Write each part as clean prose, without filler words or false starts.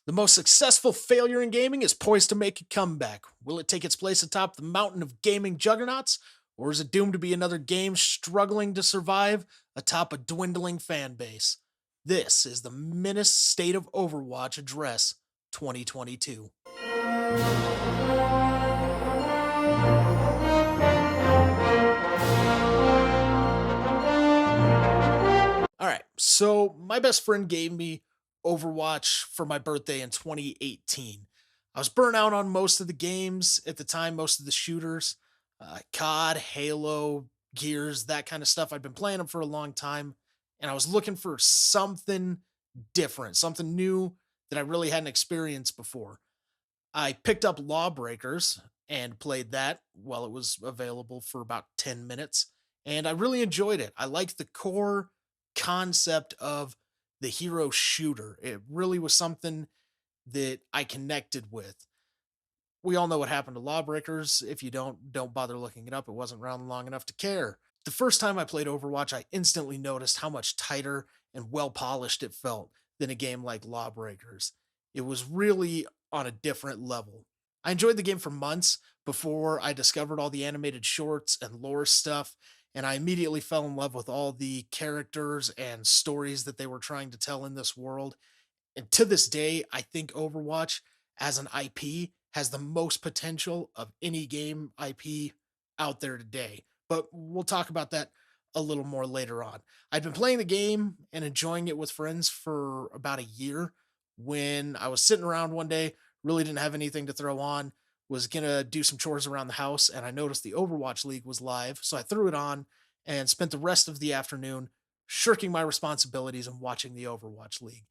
The most successful failure in gaming is poised to make a comeback. Will it take its place atop the mountain of gaming juggernauts, or is it doomed to be another game struggling to survive atop a dwindling fan base? This is the Menace State of Overwatch Address 2022. All right, so my best friend gave me Overwatch for my birthday in 2018. I was burnt out on most of the games at the time, most of the shooters, COD, Halo, Gears, that kind of stuff. I'd been playing them for a long time, and I was looking for something different, something new that I really hadn't experienced before. I picked up Lawbreakers and played that while it was available for about 10 minutes. And I really enjoyed it. I liked the core concept of the hero shooter. It really was something that I connected with. We all know what happened to Lawbreakers. If you don't bother looking it up. It wasn't around long enough to care. The first time I played Overwatch, I instantly noticed how much tighter and well polished it felt than a game like Lawbreakers. It was really on a different level. I enjoyed the game for months before I discovered all the animated shorts and lore stuff, and I immediately fell in love with all the characters and stories that they were trying to tell in this world. And to this day, I think Overwatch as an IP has the most potential of any game IP out there today. But we'll talk about that a little more later on. I'd been playing the game and enjoying it with friends for about a year when I was sitting around one day, really didn't have anything to throw on, was going to do some chores around the house, and I noticed the Overwatch League was live. So I threw it on and spent the rest of the afternoon shirking my responsibilities and watching the Overwatch League.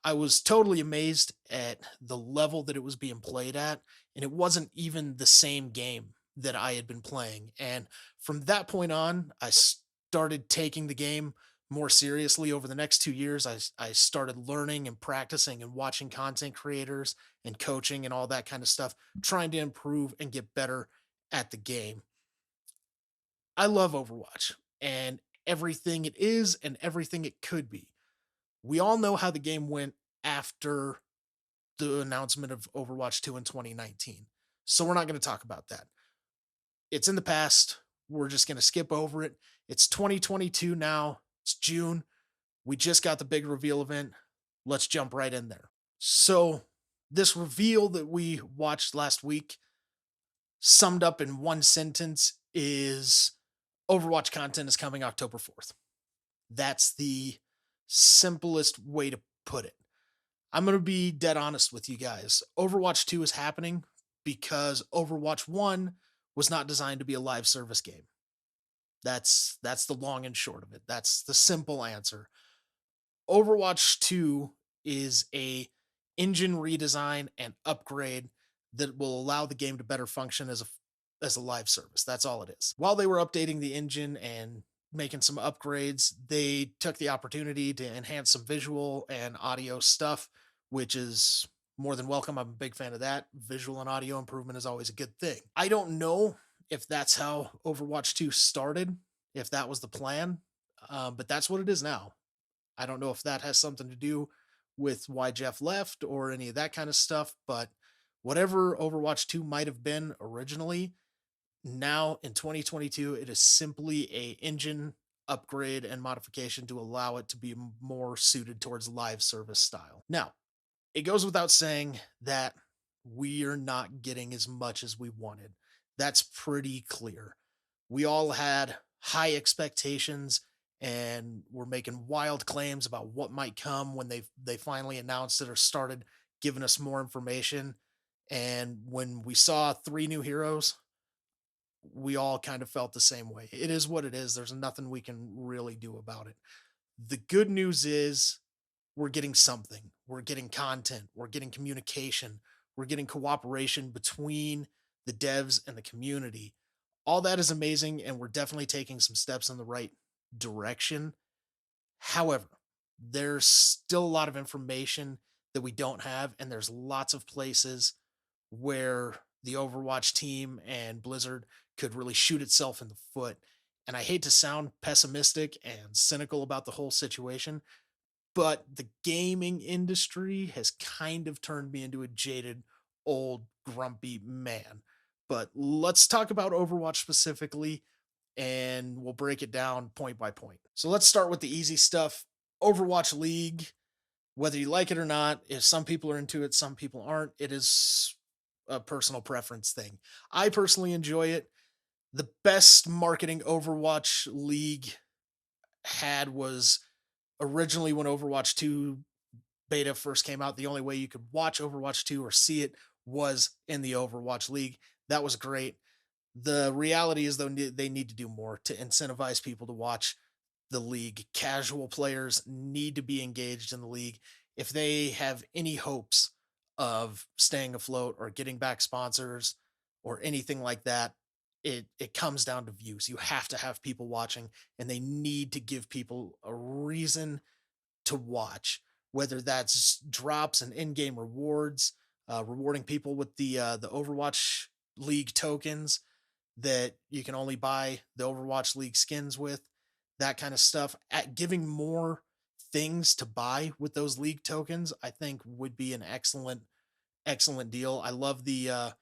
I was totally amazed at the level that it was being played at, and it wasn't even the same game that I had been playing. And from that point on, I started taking the game more seriously over the next 2 years. I started learning and practicing and watching content creators and coaching and all that kind of stuff, trying to improve and get better at the game. I love Overwatch and everything it is and everything it could be. We all know how the game went after the announcement of Overwatch 2 in 2019. So we're not going to talk about that. It's in the past. We're just going to skip over it. It's 2022 now. It's June. We just got the big reveal event. Let's jump right in there. So, this reveal that we watched last week, summed up in one sentence, is Overwatch content is coming October 4th. That's the simplest way to put it. I'm going to be dead honest with you guys. Overwatch 2 is happening because Overwatch 1 was not designed to be a live service game. That's the long and short of it. That's the simple answer. Overwatch 2 is a engine redesign and upgrade that will allow the game to better function as a live service. That's all it is. While they were updating the engine and making some upgrades, they took the opportunity to enhance some visual and audio stuff, which is more than welcome. I'm a big fan of that. Visual and audio improvement is always a good thing. I don't know if that's how Overwatch 2 started, if that was the plan, but that's what it is now. I don't know if that has something to do with why Jeff left or any of that kind of stuff, but whatever Overwatch 2 might have been originally, now in 2022, it is simply a engine upgrade and modification to allow it to be more suited towards live service style. Now, it goes without saying that we are not getting as much as we wanted. That's pretty clear. We all had high expectations and were making wild claims about what might come when they finally announced it or started giving us more information. And when we saw three new heroes, we all kind of felt the same way. It is what it is. There's nothing we can really do about it. The good news is we're getting something. We're getting content. We're getting communication. We're getting cooperation between the devs and the community. All that is amazing, and we're definitely taking some steps in the right direction. However, there's still a lot of information that we don't have, and there's lots of places where the Overwatch team and Blizzard could really shoot itself in the foot. And I hate to sound pessimistic and cynical about the whole situation, but the gaming industry has kind of turned me into a jaded, old, grumpy man. But let's talk about Overwatch specifically, and we'll break it down point by point. So let's start with the easy stuff. Overwatch League, whether you like it or not, if some people are into it, some people aren't, it is a personal preference thing. I personally enjoy it. The best marketing Overwatch League had was originally when Overwatch 2 beta first came out. The only way you could watch Overwatch 2 or see it was in the Overwatch League. That was great. The reality is, though, they need to do more to incentivize people to watch the league. Casual players need to be engaged in the league if they have any hopes of staying afloat or getting back sponsors or anything like that. It comes down to views. You have to have people watching, and they need to give people a reason to watch, whether that's drops and in-game rewards, rewarding people with the Overwatch League tokens that you can only buy the Overwatch League skins with, that kind of stuff. At giving more things to buy with those league tokens, I think would be an excellent deal. I love the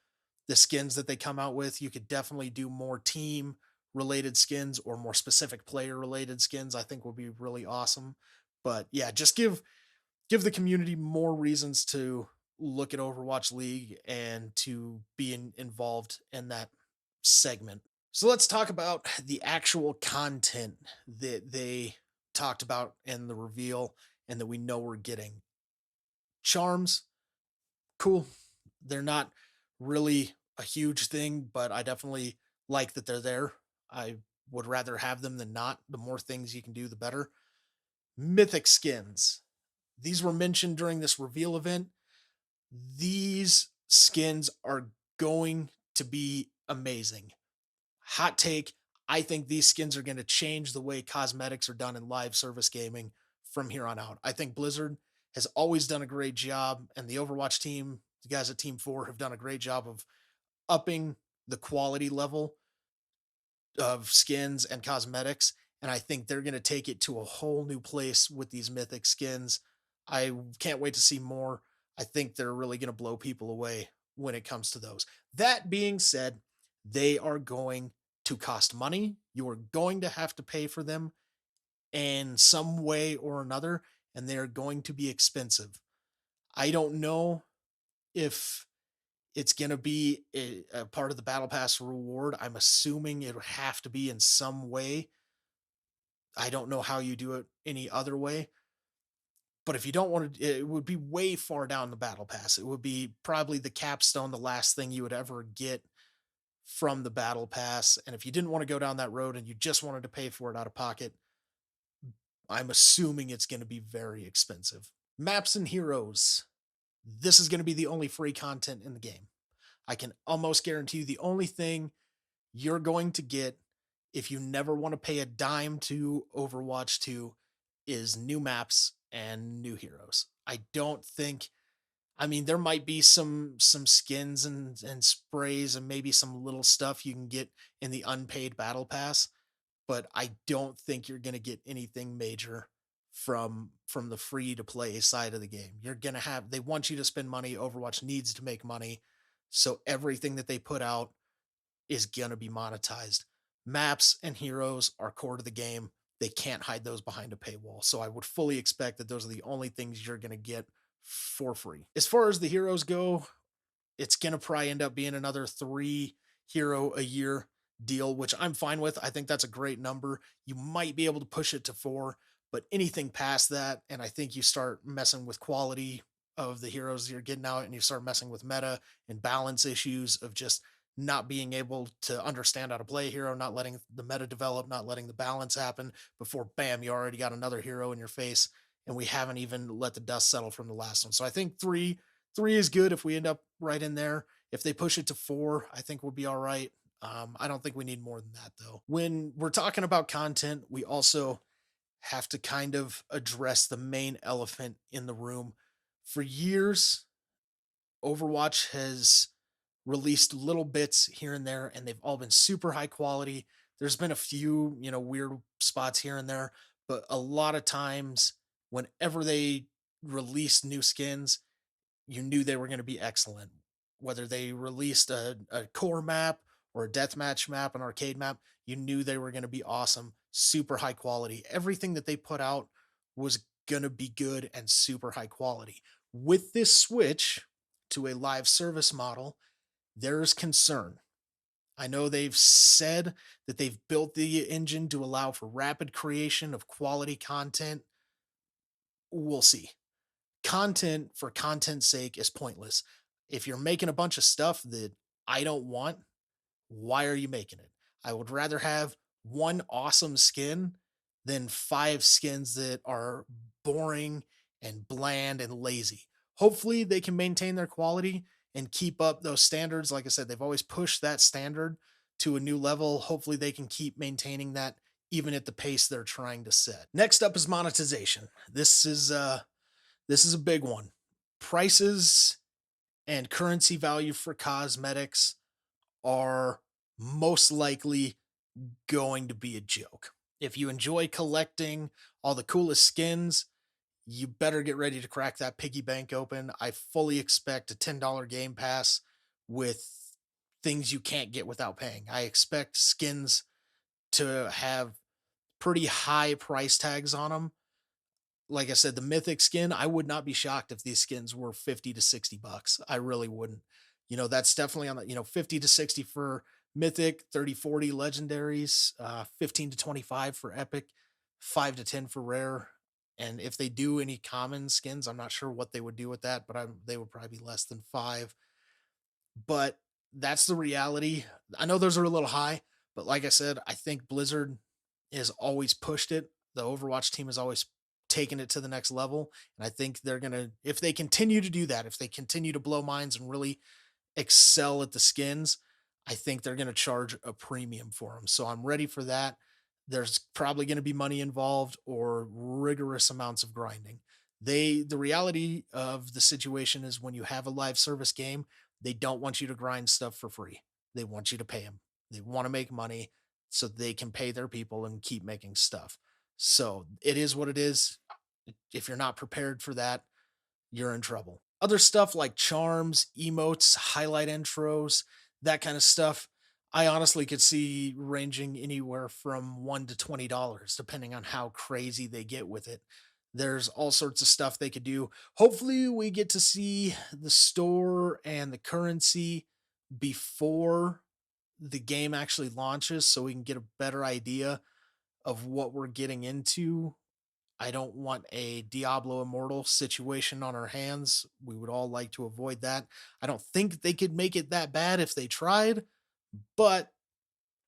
skins that they come out with. You could definitely do more team related skins or more specific player related skins. I think would be really awesome. But yeah, just give the community more reasons to look at Overwatch League and to be involved in that segment. So let's talk about the actual content that they talked about in the reveal and that we know we're getting. Charms, cool. They're not really a huge thing, but I definitely like that they're there. I would rather have them than not. The more things you can do, the better. Mythic skins. These were mentioned during this reveal event. These skins are going to be amazing. Hot take, I think these skins are going to change the way cosmetics are done in live service gaming from here on out. I think Blizzard has always done a great job, and the Overwatch team, the guys at Team 4, have done a great job of upping the quality level of skins and cosmetics. And I think they're going to take it to a whole new place with these mythic skins. I can't wait to see more. I think they're really going to blow people away when it comes to those. That being said, they are going to cost money. You are going to have to pay for them in some way or another, and they're going to be expensive. I don't know if it's going to be a part of the battle pass reward. I'm assuming it would have to be in some way. I don't know how you do it any other way. But if you don't want to, it would be way far down the battle pass. It would be probably the capstone, the last thing you would ever get from the battle pass. And if you didn't want to go down that road and you just wanted to pay for it out of pocket, I'm assuming it's going to be very expensive. Maps and heroes. This is going to be the only free content in the game. I can almost guarantee you the only thing you're going to get if you never want to pay a dime to Overwatch 2 is new maps and new heroes. I don't think, I mean, there might be some skins and sprays and maybe some little stuff you can get in the unpaid battle pass, but I don't think you're going to get anything major from the free to play side of the game. You're going to have, they want you to spend money. Overwatch needs to make money. So everything that they put out is going to be monetized. Maps and heroes are core to the game. They can't hide those behind a paywall. So I would fully expect that those are the only things you're going to get for free. As far as the heroes go, it's going to probably end up being another 3 hero a year deal, which I'm fine with. I think that's a great number. You might be able to push it to 4, but anything past that, and I think you start messing with quality of the heroes you're getting out, and you start messing with meta and balance issues of just not being able to understand how to play a hero, not letting the meta develop, not letting the balance happen before bam, you already got another hero in your face. And we haven't even let the dust settle from the last one. So I think three is good if we end up right in there. If they push it to 4, I think we'll be all right. I don't think we need more than that though. When we're talking about content, we also have to kind of address the main elephant in the room. For years, Overwatch has released little bits here and there, and they've all been super high quality. There's been a few, weird spots here and there, but a lot of times whenever they released new skins, you knew they were going to be excellent. Whether they released a core map or a deathmatch map, an arcade map, you knew they were going to be awesome, super high quality. Everything that they put out was going to be good and super high quality. With this switch to a live service model, there's concern. I know they've said that they've built the engine to allow for rapid creation of quality content. We'll see. Content for content's sake is pointless. If you're making a bunch of stuff that I don't want, why are you making it? I would rather have one awesome skin than five skins that are boring and bland and lazy. Hopefully, they can maintain their quality and keep up those standards. Like I said, they've always pushed that standard to a new level. Hopefully, they can keep maintaining that even at the pace they're trying to set. Next up is monetization. This is a big one. Prices and currency value for cosmetics are most likely going to be a joke. If you enjoy collecting all the coolest skins, you better get ready to crack that piggy bank open. I fully expect a $10 game pass with things you can't get without paying. I expect skins to have pretty high price tags on them. Like I said, the mythic skin, I would not be shocked if these skins were 50 to 60 bucks. I really wouldn't. That's definitely on the, 50 to 60 for mythic, 30, 40 legendaries, 15 to 25 for epic, 5 to 10 for rare. And if they do any common skins, I'm not sure what they would do with that, but they would probably be less than 5. But that's the reality. I know those are a little high, but like I said, I think Blizzard has always pushed it. The Overwatch team has always taken it to the next level. And I think they're going to, if they continue to do that, if they continue to blow minds and really excel at the skins, I think they're going to charge a premium for them. So I'm ready for that. There's probably going to be money involved or rigorous amounts of grinding. The reality of the situation is when you have a live service game, they don't want you to grind stuff for free. They want you to pay them. They want to make money so they can pay their people and keep making stuff. So it is what it is. If you're not prepared for that, you're in trouble. Other stuff like charms, emotes, highlight intros, that kind of stuff, I honestly could see ranging anywhere from $1 to $20, depending on how crazy they get with it. There's all sorts of stuff they could do. Hopefully, we get to see the store and the currency before the game actually launches so we can get a better idea of what we're getting into. I don't want a Diablo Immortal situation on our hands. We would all like to avoid that. I don't think they could make it that bad if they tried, but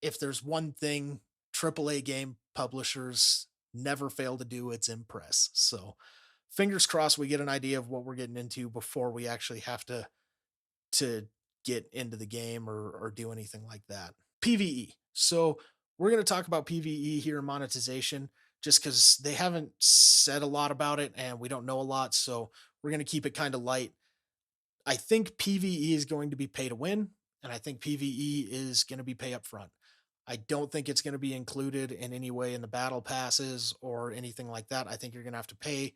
if there's one thing AAA game publishers never fail to do, it's impress. So, fingers crossed we get an idea of what we're getting into before we actually have to get into the game or do anything like that. PvE. So we're going to talk about PvE here in monetization just because they haven't said a lot about it and we don't know a lot. So we're going to keep it kind of light. I think PvE is going to be pay to win, and I think PvE is going to be pay up front. I don't think it's going to be included in any way in the battle passes or anything like that. I think you're going to have to pay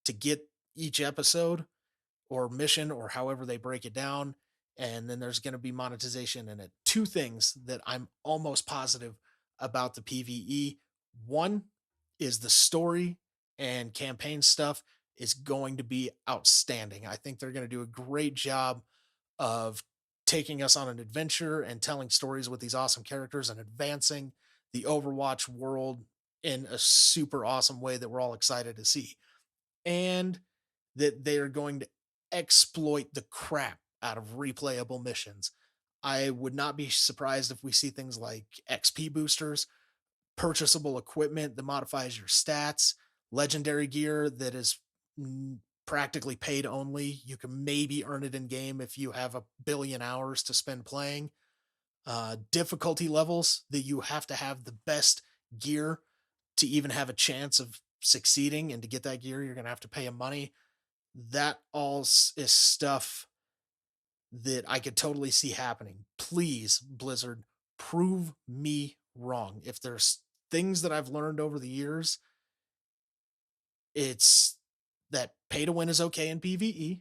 to get each episode or mission or however they break it down. And then there's going to be monetization in it. Two things that I'm almost positive about the PvE. One is the story and campaign stuff is going to be outstanding. I think they're going to do a great job of taking us on an adventure and telling stories with these awesome characters and advancing the Overwatch world in a super awesome way that we're all excited to see. And that they are going to exploit the crap out of replayable missions. I would not be surprised if we see things like XP boosters, purchasable equipment that modifies your stats, legendary gear that is practically paid only. You can maybe earn it in game if you have a billion hours to spend playing. Difficulty levels that you have to have the best gear to even have a chance of succeeding, and to get that gear, you're going to have to pay them money. That all is stuff that I could totally see happening. Please, Blizzard, prove me wrong. If there's things that I've learned over the years, It's that pay to win is okay in PvE,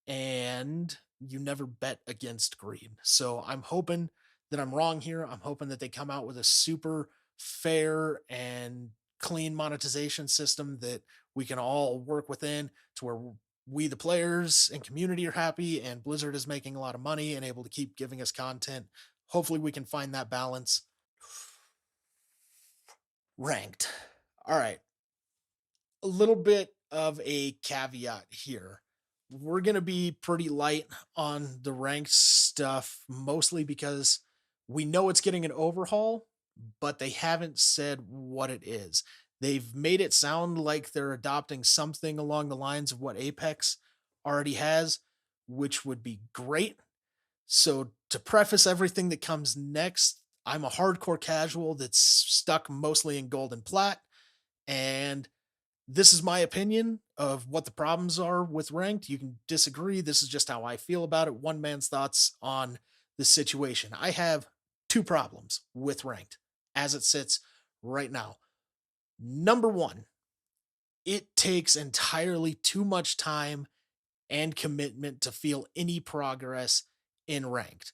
and you never bet against greed. So I'm hoping that I'm wrong here. I'm hoping that they come out with a super fair and clean monetization system that we can all work within, to where we, the players and community, are happy, and Blizzard is making a lot of money and able to keep giving us content. Hopefully, we can find that balance. Ranked. All right. A little bit of a caveat here. We're going to be pretty light on the ranked stuff, mostly because we know it's getting an overhaul, but they haven't said what it is. They've made it sound like they're adopting something along the lines of what Apex already has, which would be great. So, to preface everything that comes next, I'm a hardcore casual that's stuck mostly in gold and plat, and this is my opinion of what the problems are with ranked. You can disagree. This is just how I feel about it. One man's thoughts on the situation. I have two problems with ranked as it sits right now. Number one, it takes entirely too much time and commitment to feel any progress in ranked.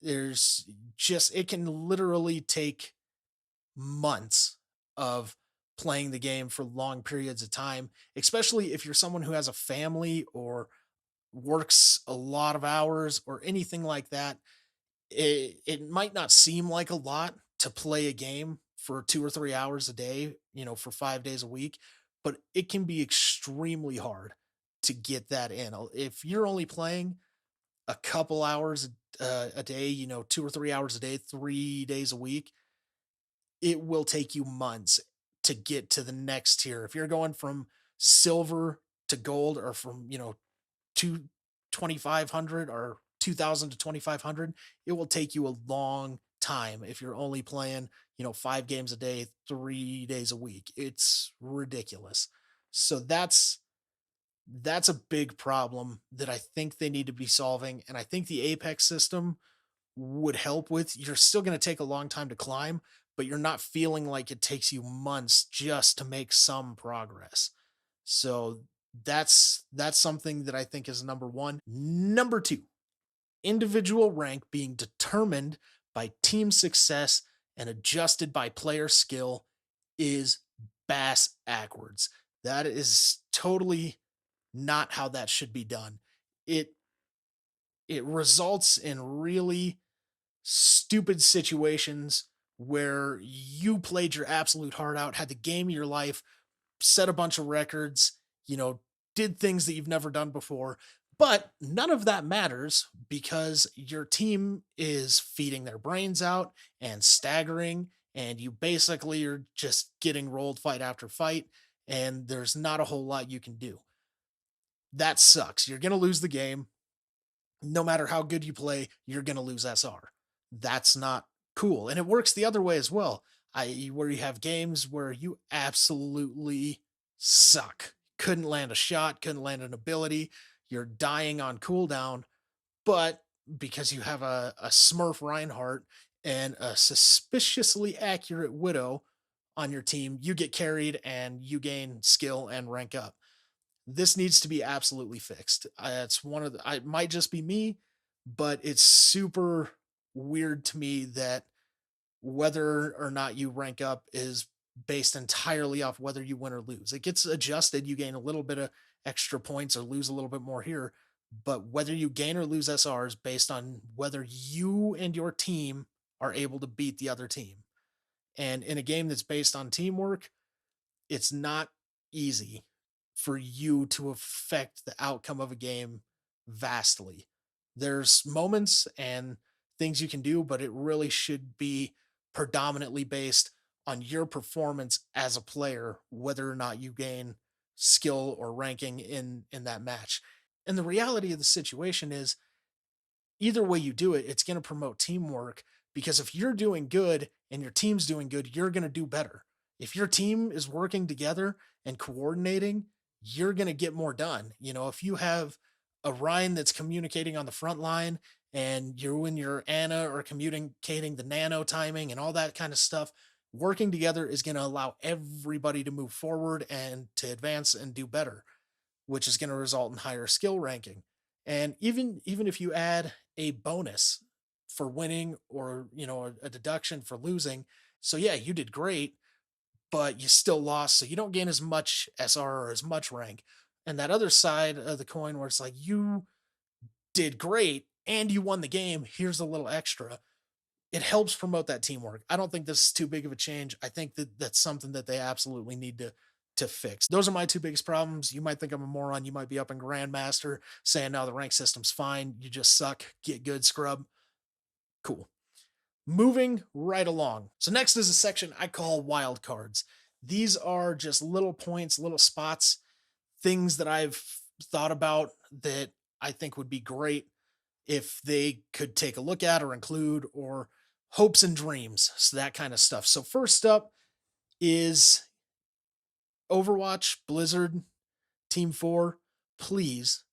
There's just, it can literally take months of playing the game for long periods of time, especially if you're someone who has a family or works a lot of hours or anything like that. It might not seem like a lot to play a game for 2 or 3 hours a day, for 5 days a week, but it can be extremely hard to get that in. If you're only playing a couple hours a day, 2 or 3 hours a day, 3 days a week, it will take you months to get to the next tier. If you're going from silver to gold, or from, two 2500 or 2000 to 2500, it will take you a long time if you're only playing, 5 games a day, 3 days a week. It's ridiculous. So that's a big problem that I think they need to be solving. And I think the Apex system would help with. You're still going to take a long time to climb, but you're not feeling like it takes you months just to make some progress. So that's something that I think is number one. Number two, individual rank being determined by team success and adjusted by player skill is bass backwards. That is totally not how that should be done. It it results in really stupid situations where you played your absolute heart out, had the game of your life, set a bunch of records, you know, did things that you've never done before. But none of that matters because your team is feeding their brains out and staggering, and you basically are just getting rolled fight after fight, and there's not a whole lot you can do. That sucks. You're going to lose the game. No matter how good you play, you're going to lose SR. That's not cool. And it works the other way as well. I.e., where you have games where you absolutely suck. Couldn't land a shot, couldn't land an ability. You're dying on cooldown, but because you have a Smurf Reinhardt and a suspiciously accurate Widow on your team, you get carried and you gain skill and rank up. This needs to be absolutely fixed. It's one of the, it might just be me, but it's super weird to me that whether or not you rank up is based entirely off whether you win or lose. It gets adjusted. You gain a little bit of extra points or lose a little bit more here, but whether you gain or lose SR is based on whether you and your team are able to beat the other team. And in a game that's based on teamwork, it's not easy for you to affect the outcome of a game vastly. There's moments and things you can do, but it really should be predominantly based on your performance as a player, whether or not you gain skill or ranking in that match. And the reality of the situation is, either way you do it, it's going to promote teamwork, because if you're doing good and your team's doing good, you're going to do better. If your team is working together and coordinating, you're going to get more done. If you have a Ryan that's communicating on the front line, and you and your Anna are communicating the nano timing and all that kind of stuff, Working together is going to allow everybody to move forward and to advance and do better, which is going to result in higher skill ranking. And even if you add a bonus for winning, or a deduction for losing, so yeah, you did great, but you still lost, so you don't gain as much SR or as much rank. And that other side of the coin where it's like you did great and you won the game, here's a little extra. It helps promote that teamwork. I don't think this is too big of a change. I think that that's something that they absolutely need to fix. Those are my two biggest problems. You might think I'm a moron. You might be up in Grandmaster saying, no, the rank system's fine. You just suck. Get good, scrub. Cool. Moving right along. So, next is a section I call wild cards. These are just little points, little spots, things that I've thought about that I think would be great if they could take a look at or include, or hopes and dreams, so that kind of stuff. So first up is Overwatch, Blizzard, Team 4, please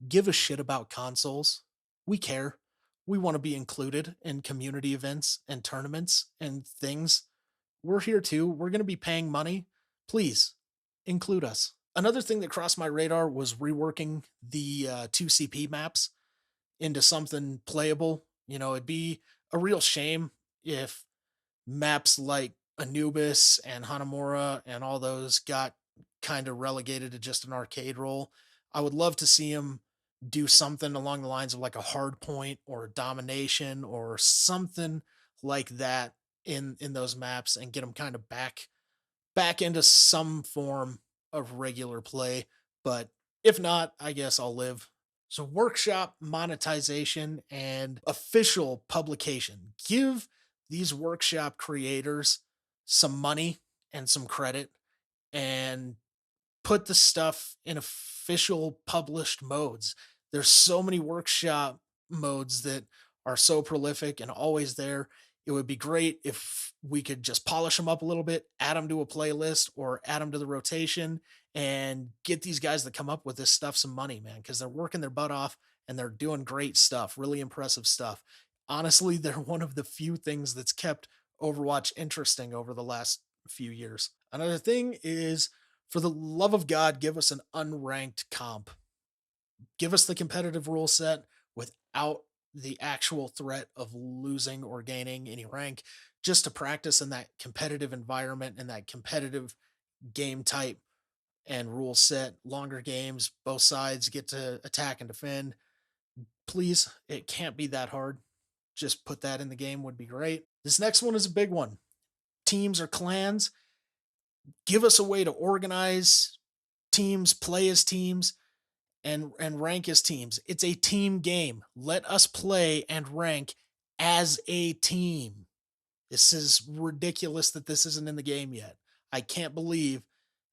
give a shit about consoles. We care. We want to be included in community events and tournaments and things. We're here too. We're going to be paying money. Please include us. Another thing that crossed my radar was reworking the 2CP maps into something playable. It'd be a real shame if maps like Anubis and Hanamura and all those got kind of relegated to just an arcade role. I would love to see them do something along the lines of like a hard point or a domination or something like that in those maps, and get them kind of back into some form of regular play. But if not, I guess I'll live. So, workshop monetization and official publication. Give these workshop creators some money and some credit, and put the stuff in official published modes. There's so many workshop modes that are so prolific and always there. It would be great if we could just polish them up a little bit, add them to a playlist or add them to the rotation, and get these guys that come up with this stuff some money, man, because they're working their butt off and they're doing great stuff, really impressive stuff. Honestly, they're one of the few things that's kept Overwatch interesting over the last few years. Another thing is, for the love of God, give us an unranked comp. Give us the competitive rule set without the actual threat of losing or gaining any rank, just to practice in that competitive environment and that competitive game type and rule set. Longer games, both sides get to attack and defend. Please, it can't be that hard. Just put that in the game would be great. This next one is a big one. Teams or clans, give us a way to organize teams, play as teams, and rank as teams. It's a team game. Let us play and rank as a team. This is ridiculous that this isn't in the game yet. I can't believe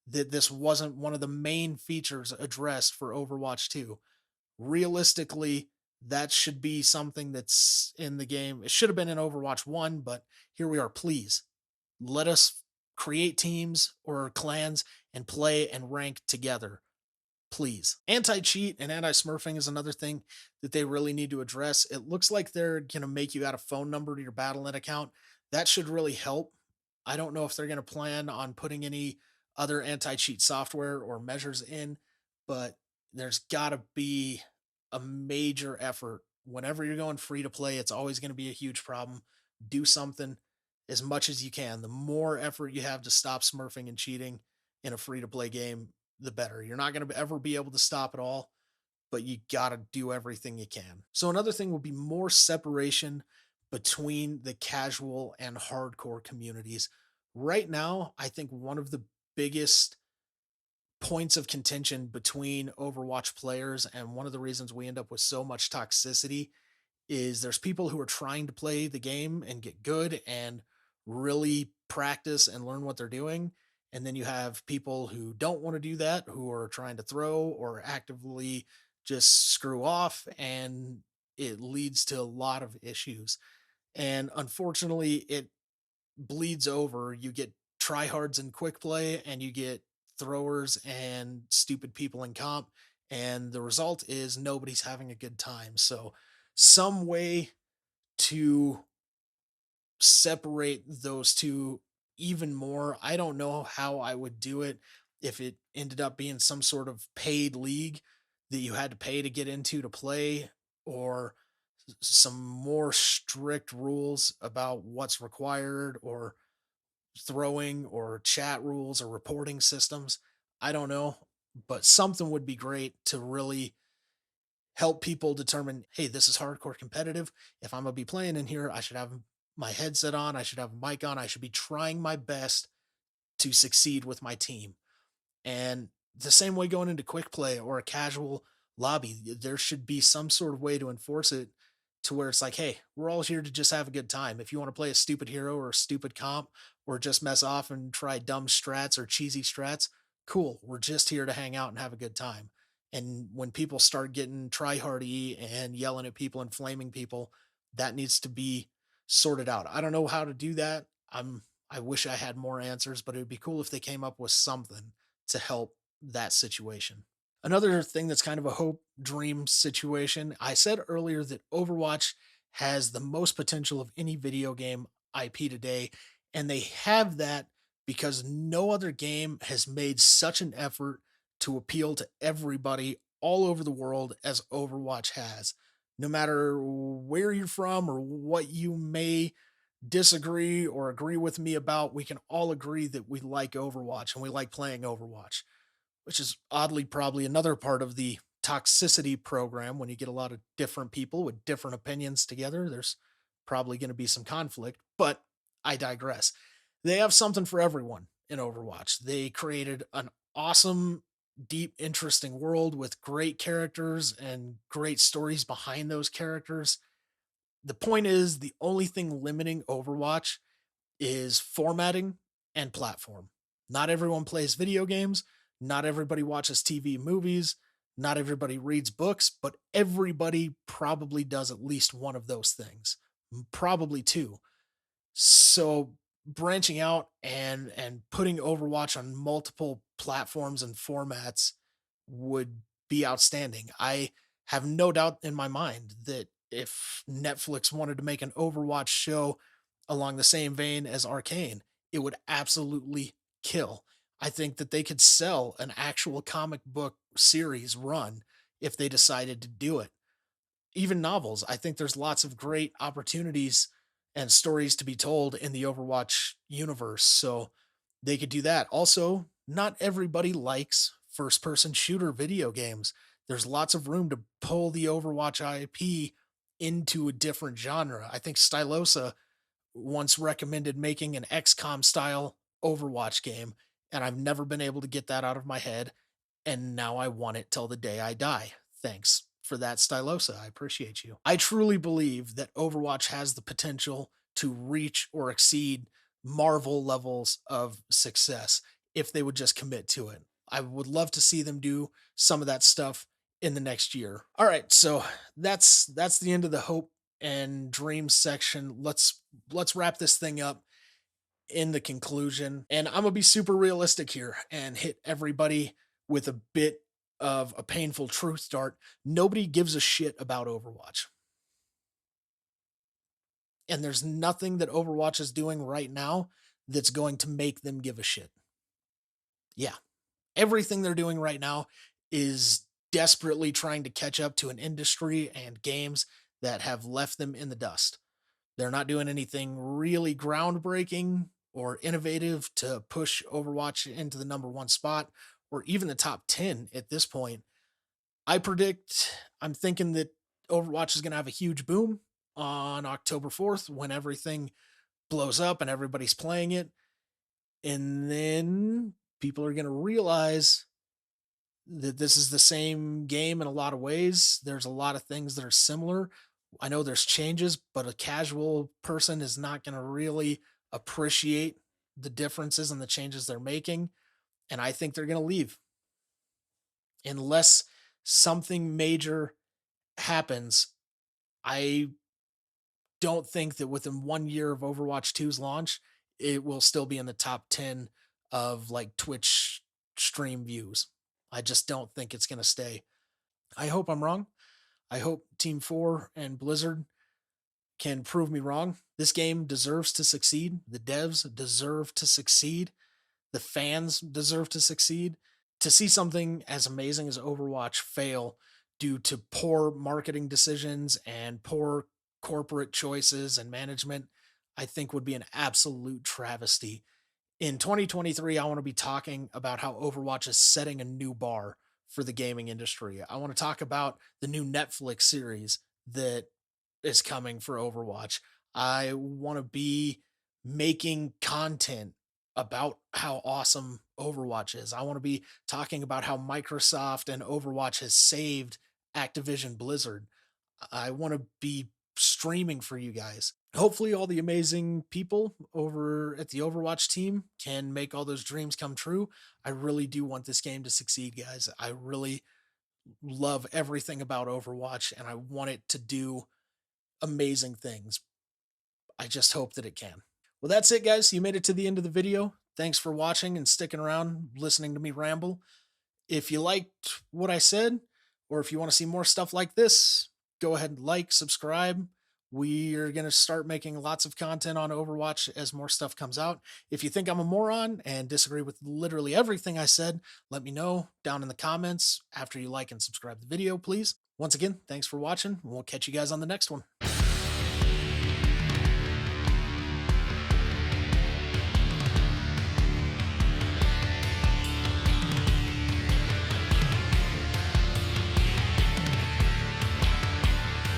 that this wasn't one of the main features addressed for Overwatch 2. Realistically, that should be something that's in the game. It should have been in Overwatch 1, but here we are. Please let us create teams or clans and play and rank together, please. Anti cheat and anti smurfing is another thing that they really need to address. It looks like they're going to make you add a phone number to your Battle.net account. That should really help. I don't know if they're going to plan on putting any other anti cheat software or measures in, but there's got to be a major effort. Whenever you're going free to play, it's always going to be a huge problem. Do something as much as you can. The more effort you have to stop smurfing and cheating in a free to play game, the better. You're not going to ever be able to stop it all, but you got to do everything you can. So, another thing would be more separation between the casual and hardcore communities. Right now, I think one of the biggest points of contention between Overwatch players, and one of the reasons we end up with so much toxicity, is there's people who are trying to play the game and get good and really practice and learn what they're doing. And then you have people who don't want to do that, who are trying to throw or actively just screw off. And it leads to a lot of issues. And unfortunately, it bleeds over. You get tryhards in quick play and you get throwers and stupid people in comp. And the result is nobody's having a good time. So, some way to separate those two even more. I don't know how I would do it if it ended up being some sort of paid league that you had to pay to get into to play, or some more strict rules about what's required, or throwing or chat rules or reporting systems. I don't know, but something would be great to really help people determine, hey, this is hardcore competitive. If I'm going to be playing in here, I should have my headset on, I should have a mic on, I should be trying my best to succeed with my team. And the same way going into quick play or a casual lobby, there should be some sort of way to enforce it to where it's like, hey, we're all here to just have a good time. If you want to play a stupid hero or a stupid comp or just mess off and try dumb strats or cheesy strats, cool. We're just here to hang out and have a good time. And when people start getting try hardy and yelling at people and flaming people, that needs to be sorted out. I don't know how to do that. I wish I had more answers, but it would be cool if they came up with something to help that situation. Another thing that's kind of a hope dream situation, I said earlier that Overwatch has the most potential of any video game IP today, and they have that because no other game has made such an effort to appeal to everybody all over the world as Overwatch has. No matter where you're from or what you may disagree or agree with me about, we can all agree that we like Overwatch and we like playing Overwatch, which is oddly probably another part of the toxicity program. When you get a lot of different people with different opinions together, there's probably going to be some conflict, but I digress. They have something for everyone in Overwatch. They created an awesome, deep, interesting world with great characters and great stories behind those characters. The point is, the only thing limiting Overwatch is formatting and platform. Not everyone plays video games. Not everybody watches TV movies. Not everybody reads books, but everybody probably does at least one of those things, probably two. So branching out and putting Overwatch on multiple platforms and formats would be outstanding. I have no doubt in my mind that if Netflix wanted to make an Overwatch show along the same vein as Arcane, it would absolutely kill. I think that they could sell an actual comic book series run if they decided to do it. Even novels. I think there's lots of great opportunities and stories to be told in the Overwatch universe. So they could do that. Also, not everybody likes first person shooter video games. There's lots of room to pull the Overwatch IP into a different genre. I think Stylosa once recommended making an XCOM style Overwatch game, and I've never been able to get that out of my head. And now I want it till the day I die. Thanks for that, Stylosa. I appreciate you. I truly believe that Overwatch has the potential to reach or exceed Marvel levels of success if they would just commit to it. I would love to see them do some of that stuff in the next year. All right, so that's the end of the hope and dreams section. Let's wrap this thing up in the conclusion. And I'm gonna be super realistic here and hit everybody with a bit of a painful truth dart. Nobody gives a shit about Overwatch. And there's nothing that Overwatch is doing right now that's going to make them give a shit. Yeah. Everything they're doing right now is desperately trying to catch up to an industry and games that have left them in the dust. They're not doing anything really groundbreaking or innovative to push Overwatch into the number one spot or even the top 10 at this point. I'm thinking that Overwatch is going to have a huge boom on October 4th when everything blows up and everybody's playing it. And then people are going to realize that this is the same game in a lot of ways. There's a lot of things that are similar. I know there's changes, but a casual person is not going to really appreciate the differences and the changes they're making. And I think they're going to leave unless something major happens. I don't think that within 1 year of Overwatch 2's launch, it will still be in the top 10 of like Twitch stream views. I just don't think it's going to stay. I hope I'm wrong. I hope Team 4 and Blizzard can prove me wrong. This game deserves to succeed. The devs deserve to succeed. The fans deserve to succeed. To see something as amazing as Overwatch fail due to poor marketing decisions and poor corporate choices and management, I think would be an absolute travesty. In 2023, I want to be talking about how Overwatch is setting a new bar for the gaming industry. I want to talk about the new Netflix series that is coming for Overwatch. I want to be making content about how awesome Overwatch is. I want to be talking about how Microsoft and Overwatch has saved Activision Blizzard. I want to be streaming for you guys. Hopefully, all the amazing people over at the Overwatch team can make all those dreams come true. I really do want this game to succeed, guys. I really love everything about Overwatch and I want it to do amazing things. I just hope that it can. Well, that's it, guys. You made it to the end of the video. Thanks for watching and sticking around, listening to me ramble. If you liked what I said, or if you want to see more stuff like this, go ahead and like, subscribe. We are going to start making lots of content on Overwatch as more stuff comes out. If you think I'm a moron and disagree with literally everything I said, let me know down in the comments after you like and subscribe the video, please. Once again, thanks for watching. We'll catch you guys on the next one.